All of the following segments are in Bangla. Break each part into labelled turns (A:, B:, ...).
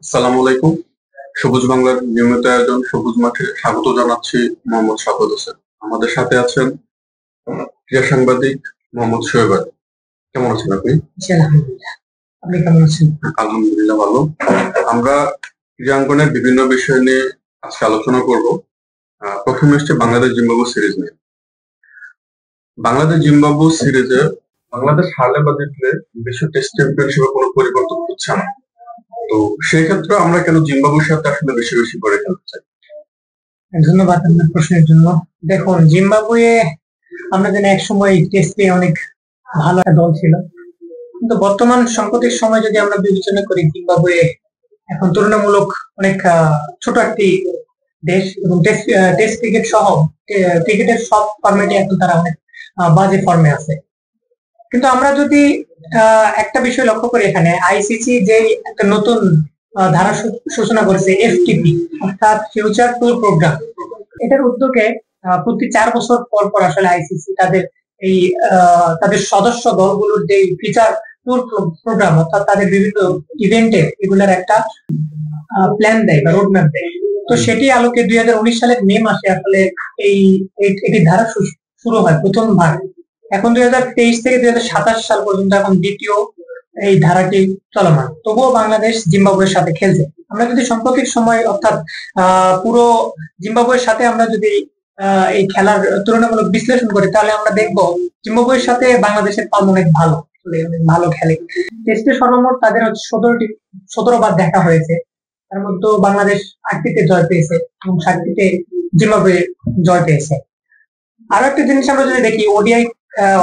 A: আসসালামু আলাইকুম। সবুজ বাংলার নিয়মিত আয়োজন সবুজ মাঠে স্বাগত জানাচ্ছি মোহাম্মদ সাফদ হোসেন। আমাদের সাথে আছেন ক্রীড়া সাংবাদিক মোহাম্মদ শোয়েব আলী। কেমন আছেন আপনি?
B: জি, আলহামদুলিল্লাহ। আপনি কেমন আছেন?
A: আলহামদুলিল্লাহ ভালো। আমরা ক্রীড়াঙ্গনের বিভিন্ন বিষয় নিয়ে আজকে আলোচনা করব। প্রথমে হচ্ছে বাংলাদেশ জিম্বাবু সিরিজ নিয়ে। বাংলাদেশ জিম্বাবু সিরিজে বাংলাদেশ হারলে বা জিতলে বিশ্ব টেস্ট চ্যাম্পিয়নশিপে কোনো পরিবর্তন হচ্ছে না। তো সেই ক্ষেত্রে আমরা কেন জিম্বাবুর সাথে আসলে বেশি বেশি করে খেলতে চাই?
B: ধন্যবাদ আপনার প্রশ্নের জন্য। দেখুন, জিম্বাবুয়ে আমরা জানি একসময় টেস্টে অনেক ভালো একটা দল ছিল, কিন্তু বর্তমান সাম্প্রতিক সময় যদি আমরা বিবেচনা করি, জিম্বাবুয়ে এখন তুলনামূলক অনেক ছোট একটি দেশ এবং টেস্ট ক্রিকেট সহ ক্রিকেটের সব ফরম্যাটে এখন তারা অনেক বাজে ফর্মে আছে। কিন্তু আমরা যদি একটা বিষয় লক্ষ্য করি, এখানে আইসিসি যে একটা নতুন ধারা সূচনা করেছে, এফটিপি অর্থাৎ ফিউচার ট্যুর প্রোগ্রাম। এটার উদ্যোগে প্রতি 4 বছর পর পর আসলে আইসিসি তাদের এই তাদের সদস্য দলগুলোর যে ফিউচার ট্যুর প্রোগ্রাম অর্থাৎ তাদের বিভিন্ন ইভেন্টে এগুলার একটা প্ল্যান দেয় বা রোডম্যাপ দেয়। তো সেটি আলোকে 2019 সালের মে মাসে আসলে এই এটি ধারা শুরু হয় প্রথমবার। এখন 2023 থেকে 2027 সাল পর্যন্ত এখন দ্বিতীয় এই ধারাটি চলমান। তবুও বাংলাদেশ জিম্বাবুয়ের সাথে খেলছে। আমরা যদি সাম্প্রতিক সময় অর্থাৎ পুরো জিম্বাবুয়ের সাথে আমরা যদি এই খেলার তুলনামূলক বিশ্লেষণ করি, তাহলে আমরা দেখবো জিম্বাবুয়ের সাথে বাংলাদেশের পাল অনেক ভালো, অনেক ভালো খেলে। টেস্টে সর্বমোট তাদের 17বার দেখা হয়েছে। তার মধ্যে বাংলাদেশ 8টিতে জয় পেয়েছে এবং 7টিতে জিম্বাবুয়ে জয় পেয়েছে। আরো একটা জিনিস আমরা যদি দেখি, ওডিআই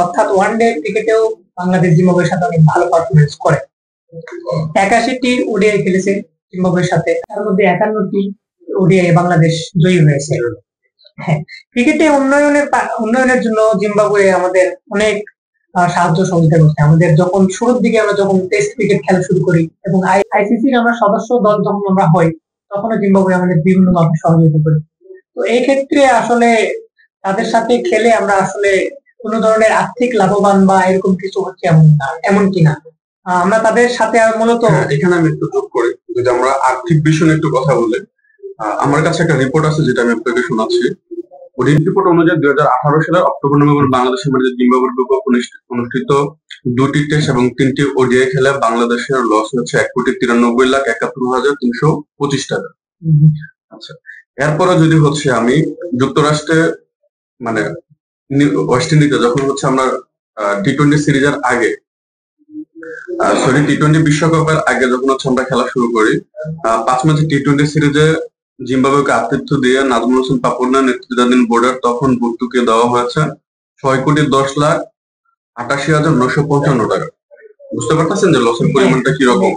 B: অর্থাৎ ওয়ান ডে ক্রিকেটেও বাংলাদেশ জিম্বাবুয়ের সাথে অনেক ভালো পারফরমেন্স করে। 81টি ওডিআই খেলেছে জিম্বাবুয়ের সাথে, তার মধ্যে 51টি ওডিআই বাংলাদেশ জয়ী হয়েছে। হ্যাঁ, ক্রিকেটে উন্নয়নের জন্য জিম্বাবুয়ে আমাদের অনেক সাহায্য সহযোগিতা করছে। আমাদের যখন শুরুর দিকে আমরা যখন টেস্ট ক্রিকেট খেলা শুরু করি এবং আইসিসির আমরা সদস্য দল যখন আমরা হই, তখনও জিম্বাবুয়ে আমাদের বিভিন্ন ভাবে সহযোগিতা করি। তো এই ক্ষেত্রে আসলে তাদের সাথে খেলে আমরা আসলে কোনো ধরনের আর্থিক লাভবান বা এরকম কিছু হচ্ছে এমন কিনা। আমরা তাদের সাথে মূলত
A: এখানে আমি একটু যোগ করি, যদি আমরা আর্থিক বিষয় নিয়ে একটু কথা বলি। আমার কাছে একটা রিপোর্ট আছে যেটা আমি আপনাকে শোনাচ্ছি। ওই রিপোর্ট অনুযায়ী 2018 সালের অক্টোবর নভেম্বর বাংলাদেশের মাটিতে জিম্বাবুয়ের বিপক্ষে অনুষ্ঠিত 2টি টেস্ট এবং 3টি ওডিআই খেলে বাংলাদেশের লস হচ্ছে 1,93,71,325 টাকা। আচ্ছা, এরপরে যদি হচ্ছে আমি যুক্তরাষ্ট্রে মানে ওয়েস্ট ইন্ডিজে যখন হচ্ছে আমরা টি-20 সিরিজের আগে টি-20 বিশ্বকাপের আগে যখন হচ্ছে আমরা খেলা শুরু করি, 5 ম্যাচের টি-20 সিরিজে জিম্বাবুয়েকে আতিথ্য দিয়ে নাজমুল হোসেন পাপনের নেতৃত্বাধীন বোর্ডের তখন ভর্তুকি দেওয়া হয়েছে 6,10,88,955 টাকা। বুঝতে পারতেছেন যে লসের পরিমাণটা কিরকম?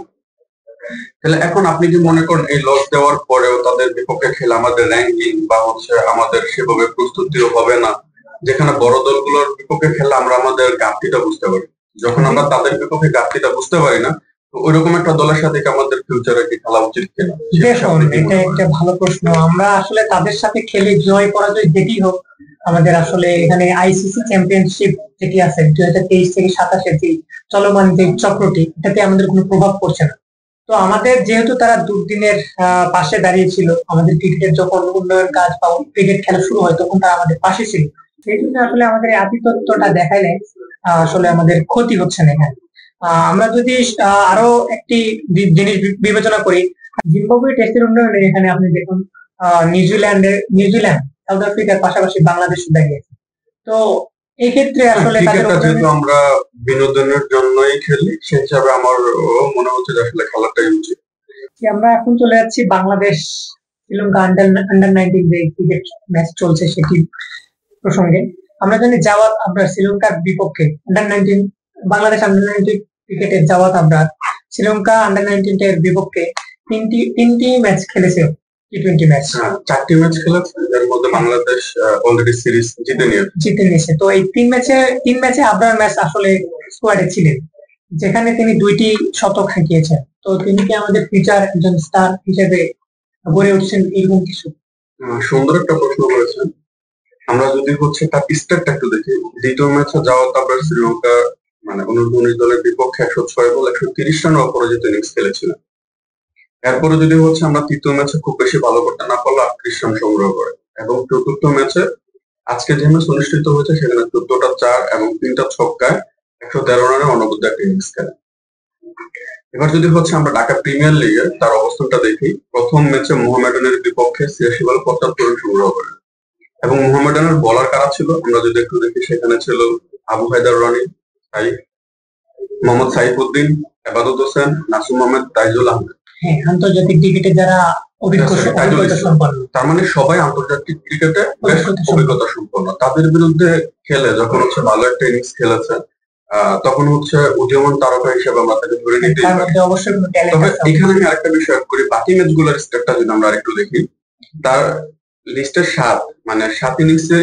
A: তাহলে এখন আপনি কি মনে করেন এই লস দেওয়ার পরেও তাদের বিপক্ষে খেলে আমাদের র্যাঙ্কিং বা হচ্ছে আমাদের সেভাবে প্রস্তুতিও হবে না, যেখানে বড় দলগুলোর বিপক্ষে খেলে আমরা আমাদের ঘাটতিটা বুঝতে পারি, যখন আমরা তাদের বিপক্ষে ঘাটতিটা বুঝতে পারি না, তো ওইরকম একটা দলের সাথে কি আমাদের ফিউচারে কি খেলা উচিত কিনা?
B: দেখুন, এটা একটা ভালো প্রশ্ন। আমরা আসলে তাদের সাথে খেলে জয় পরাজয় যেটি হোক, আমাদের আসলে এখানে আইসিসি চ্যাম্পিয়নশিপ যেটি আছে 2023 থেকে 27-এর যে চলমান যে চক্রটি, এটাতে আমাদের কোনো প্রভাব পড়ছে না। তো আমাদের যেহেতু তারা দুর্দিনের পাশে দাঁড়িয়েছিল, আমাদের ক্রিকেটের যখন উন্নয়ন কাজ বা ক্রিকেট খেলা শুরু হয় তখন তারা আমাদের পাশে ছিল, সেই জন্য আসলে আমাদের এই আতিথ্যটা দেখাইলে আসলে আমাদের ক্ষতি হচ্ছে না এখানে। আমরা যদি আরো একটি জিনিস বিবেচনা করি, জিম্বাবুয়ে টেস্টের উন্নয়নে এখানে আপনি দেখুন নিউজিল্যান্ড, সাউথ আফ্রিকার পাশাপাশি বাংলাদেশ দাঁড়িয়েছে। তো এই ক্ষেত্রে আসলে
A: যেহেতু আমরা বিনোদনের জন্যই খেলি, সেই হিসাবে আমার মনে হচ্ছে যে আসলে খেলাটাই উচিত।
B: আমরা এখন চলে যাচ্ছি বাংলাদেশ শ্রীলঙ্কা আন্ডার 19 যে ক্রিকেট ম্যাচ চলছে সেটি প্রসঙ্গে। আমরা জানি জাওয়াত আমরা শ্রীলঙ্কার বিপক্ষে আন্ডার 19 বাংলাদেশ আন্ডার 19 ক্রিকেটের জাওয়াত আমরা শ্রীলঙ্কা আন্ডার 19 এর বিপক্ষে তিনটি ম্যাচ খেলেছে, টি-20 ম্যাচ।
A: 4টি ম্যাচ খেলেছে, এর মধ্যে বাংলাদেশ অলরেডি সিরিজ জিতে নিয়েছে।
B: তো এই তিন ম্যাচে আবরার ম্যাচ আসলে স্কোয়াডে ছিলেন, যেখানে তিনি 2টি শতক হাঁকিয়েছেন। তো তিনি কি আমাদের ফিউচার একজন স্টার হিসেবে গড়ে উঠছেন এরকম কিছু?
A: সুন্দর একটা প্রশ্ন করেছেন। আমরা যদি হচ্ছে তার স্টারটা একটু দেখি, দ্বিতীয় ম্যাচে যাওয়াত আবরার শ্রীলঙ্কা মানে 19 দলের বিপক্ষে 106 বল 130 রান অপরাজিত ইনিংস খেলেছিলেন। এরপরে যদি হচ্ছে আমরা তৃতীয় ম্যাচে খুব বেশি ভালো করতে না পারলে 38 রান সংগ্রহ করে, এবং চতুর্থ ম্যাচে আজকে যে ম্যাচ অনুষ্ঠিত হয়েছে সেখানে 14টা 4 এবং 3টা ছক্কায় 113 রানের অনবদ্য একটা ইনিংস খেলে। এবার যদি হচ্ছে আমরা ঢাকা প্রিমিয়ার লিগে তার অবস্থানটা দেখি, প্রথম ম্যাচে মোহামেডানের বিপক্ষে 86 বলে 75 রান সংগ্রহ করে, এবং মোহামেডানের বোলার কারা ছিল আমরা যদি একটু দেখি, সেখানে ছিল আবু হায়দার রানী, মোহাম্মদ সাইফুদ্দিন, এবাদত হোসেন, নাসুম আহমেদ, তাইজুল আহমেদ।
B: হ্যাঁ, আন্তর্জাতিক ক্রিকেটে যারা অভিজ্ঞতা সম্পন্ন,
A: তার মানে সবাই আন্তর্জাতিক ক্রিকেটে বেশ অভিজ্ঞতা সম্পন্ন। তাদের বিরুদ্ধে খেলে যখন হচ্ছে ভালো একটা ইনিংস খেলেছে, তখন হচ্ছে উদীয়মান তারকা হিসেবে আমরা তাকে ধরে নিতে পারি। তবে এখানে আমি আরেকটা বিষয় অ্যাড করি, বাকি ম্যাচগুলোর স্টেটটা যদি আমরা আরেকটু দেখি, তার লিস্টের 7 ইনিংসে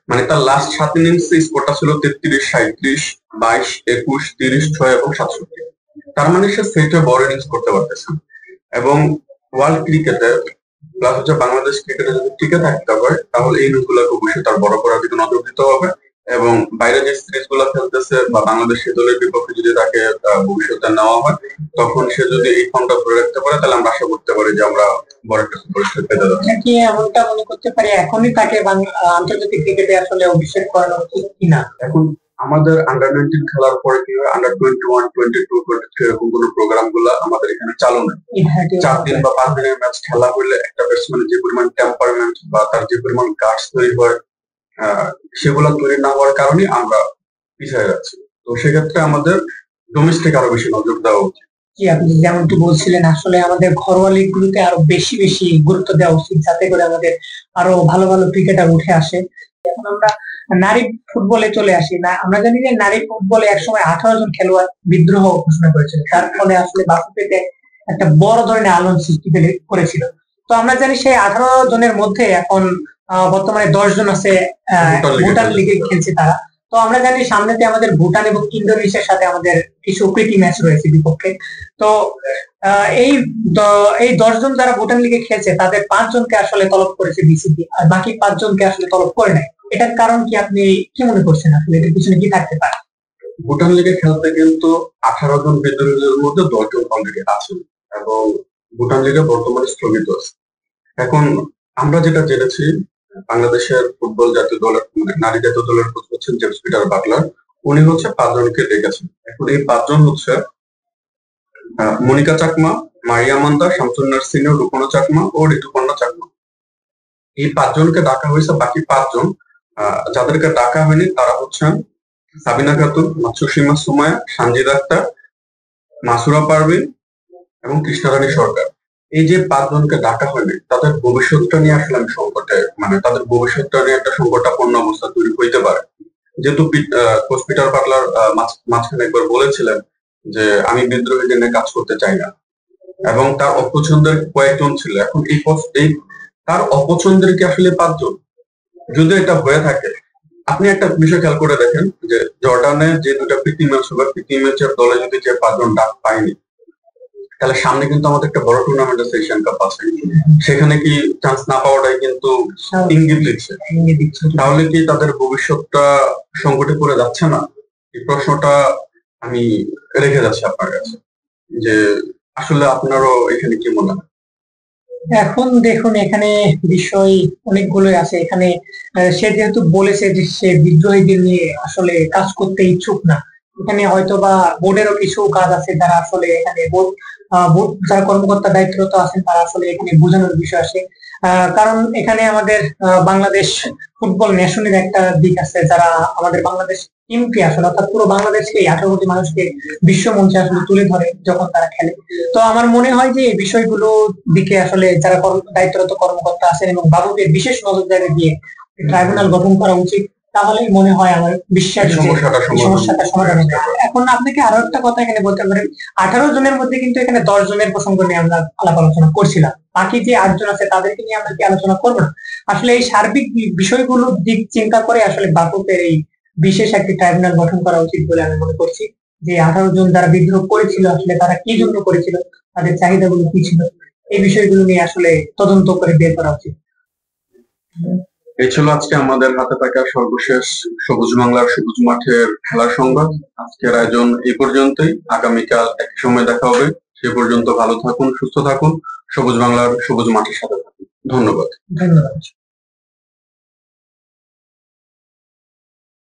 A: মানে তার লাস্ট 7 ইনিংসে স্কোরটা ছিল 33, 37, 22, 21, 30, 6 এবং 67। তার মানে সে সেটে বড় ইনিংস করতে পারতেছে, এবং ওয়ার্ল্ড ক্রিকেটে প্লাস হচ্ছে বাংলাদেশ ক্রিকেটে যদি টিকে থাকতে হয় তাহলে এই ইনিংসগুলোকে অবশ্যই তার বড় করার দিকে নজর দিতে হবে, এবং বাইরে যে সিরিজ গুলো খেলতেছে বা বাংলাদেশের দলের বিপক্ষে যদি তাকে ভবিষ্যতে নেওয়া হয়, তখন সে যদি এই ফর্মটা ধরে রাখতে পারে তাহলে আমরা আশা করতে পারি যে আমরা বড় একটা সুপারস্টার পেতে যাচ্ছি।
B: কি এমনটা মনে করতে পারি এখনই তাকে আন্তর্জাতিক ক্রিকেটে আসলে অভিষেক করানো উচিত কিনা?
A: এখন আমাদের আন্ডার 19 খেলার পরে কি হয়, আন্ডার 21, 22, 23 এরকম কোন প্রোগ্রাম গুলা আমাদের এখানে চালু নেই। 4 দিন বা 5 দিনের ম্যাচ খেলা হলে একটা ব্যাটসম্যানের যে পরিমাণ টেম্পারমেন্ট বা তার যে পরিমাণ গার্ডস তৈরি হয়, সেগুলা তৈরি না হওয়ার কারণে আমরা পিছিয়ে যাচ্ছি। তো সেক্ষেত্রে আমাদের ডোমেস্টিক আরো বেশি নজর দেওয়া উচিত।
B: জি, আপনি যেমনটি বলছিলেন, আসলে আমাদের ঘরোয়া লিগ গুলোতে আরো বেশি বেশি গুরুত্ব দেওয়া উচিত, যাতে করে আমাদের আরো ভালো ভালো ক্রিকেটার উঠে আসে। এখন আমরা নারী ফুটবলে চলে আসি না, আমরা জানি যে নারী ফুটবলে একসময় 18 জন খেলোয়াড় বিদ্রোহ ঘোষণা করেছিল, তার ফলে আসলে বাফুফেতে একটা বড় ধরনের আলোড়ন সৃষ্টি করেছিল। তো আমরা জানি সেই 18 জনের মধ্যে এখন বর্তমানে 10 জন আছে ভুটান লিগে খেলছে তারা। তো আমরা জানি সামনেতে আমাদের ভুটান এবং ইন্দোনেশিয়ার সাথে আমাদের কিছু প্রীতি ম্যাচ রয়েছে বিপক্ষে। তো এই 10 জন যারা ভুটান লিগে খেলছে তাদের 5 জনকে আসলে তলব করেছে বিসিবি, আর বাকি 5 জনকে আসলে তলব করে নাই। এটার কারণ কি, আপনি কি মনে করছেন আসলে এটার পিছনে কি থাকতে পারে?
A: ভুটান লিগে খেলতে কিন্তু 18 জন বিদ্রোহীদের মধ্যে 10 জন অলরেডি আছেন, এবং ভুটান লিগে বর্তমানে স্থগিত আছে। এখন আমরা যেটা জেনেছি, বাংলাদেশের ফুটবল জাতীয় দলের মানে নারী জাতীয় দলের কোচ হচ্ছেন জেমস পিটার বাটলার, উনি হচ্ছে 5 জনকে ডেকেছেন। এখন এই 5 জন হচ্ছে মনিকা চাকমা, মারিয়া মান্দা, শামসুন্নার সিনিয়র, রূপনা চাকমা ও ঋতুপর্ণা চাকমা। এই 5 জনকে ডাকা হয়েছে। বাকি 5 জন যাদেরকে ডাকা হয়নি তারা হচ্ছেন সাবিনা খাতুন, মাতসুসীমা সুমায়া, সানজিদা আক্তার, মাসুরা পারভিন এবং কৃষ্ণারানী সরকার। এই যে 5 জনকে ডাকা হয়নি, তাদের ভবিষ্যৎটা নিয়ে আসলে আমি সংকটে মানে তাদের ভবিষ্যৎটা নিয়ে একটা সংকটাপন্ন অবস্থা তৈরি হইতে পারে। যেহেতু কোচ পিটার বাটলার মাঝখানে একবার বলেছিলেন যে আমি বিদ্রোহীদের নিয়ে কাজ করতে চাই না, এবং তার অপছন্দের কয়েকজন ছিল। এখন এই তার অপছন্দের কি আসলে 5 জন? যদি এটা হয়ে থাকে, আপনি একটা বিষয় খেয়াল করে দেখেন যে জর্ডানে যে 2টা প্রীতি ম্যাচ হবে, প্রীতি ম্যাচের দলে যদি যে 5 জন ডাক পায়নি, তাহলে সামনে কিন্তু আমাদের একটা বড় টুর্নামেন্ট আছে, এশিয়ান কাপ আছে, সেখানে কি চান্স না পাওয়াটাই কিন্তু ইঙ্গিত দিচ্ছে। তাহলে কি তাদের ভবিষ্যৎটা সংকটে পড়ে যাচ্ছে না? এই প্রশ্নটা আমি রেখে যাচ্ছি আপনার কাছে, যে আসলে আপনারও এখানে কি মনে হয়?
B: এখন দেখুন, এখানে বিষয় অনেকগুলোই আছে। এখানে সে যেহেতু বলেছে যে সে বিদ্রোহীদের নিয়ে আসলে কাজ করতে ইচ্ছুক না, এখানে হয়তো বা বোর্ডেরও কিছু কাজ আছে যারা আসলে এখানে বোর্ড যারা কর্মকর্তা দায়িত্বরত আছেন তারা আসলে এখানে বোঝানোর বিষয় আছে। কারণ এখানে আমাদের বাংলাদেশ ফুটবল ন্যাশনের একটা দিক আছে, যারা আমাদের বাংলাদেশ টিমকে আসলে অর্থাৎ পুরো বাংলাদেশকে 18 কোটি মানুষকে বিশ্ব মঞ্চে আসলে তুলে ধরে যখন তারা খেলে। তো আমার মনে হয় যে এই বিষয়গুলো দিকে আসলে যারা দায়িত্বরত কর্মকর্তা আছেন এবং বাবুকে বিশেষ নজরদারি দিয়ে ট্রাইব্যুনাল গঠন করা উচিত, তাহলে মনে হয় আমার বিশ্বাস সমস্যাটা সমাধান হবে। এখন আপনাকে আরো একটা কথা এখানে বলতে পারেন, 18 জনের মধ্যে কিন্তু এখানে 10 জনের প্রসঙ্গ নিয়ে আমরা আলাপ আলোচনা করছিলাম, বাকি যে 8 জন আছে তাদেরকে নিয়ে আমরা কি আলোচনা করবো না? আসলে এই সার্বিক বিষয়গুলোর দিক চিন্তা করে আসলে বাফুফের এই বিশেষ একটি ট্রাইব্যুনাল গঠন করা উচিত বলে আমি মনে করছি। যে 18 জন যারা বিদ্রোহ করেছিল আসলে তারা কি জন্য করেছিল, তাদের চাহিদাগুলো কি ছিল, এই বিষয়গুলো নিয়ে আসলে তদন্ত করে বের করা উচিত।
A: এই ছিল আজকে আমাদের হাতে থাকা সর্বশেষ সবুজ বাংলার সবুজ মাঠের খেলার সংবাদ। আজকের আয়োজন এই পর্যন্তই। আগামীকাল একই সময় দেখা হবে। সে পর্যন্ত ভালো থাকুন, সুস্থ থাকুন, সবুজ বাংলার সবুজ মাঠের সাথে থাকুন। ধন্যবাদ।
B: ধন্যবাদ।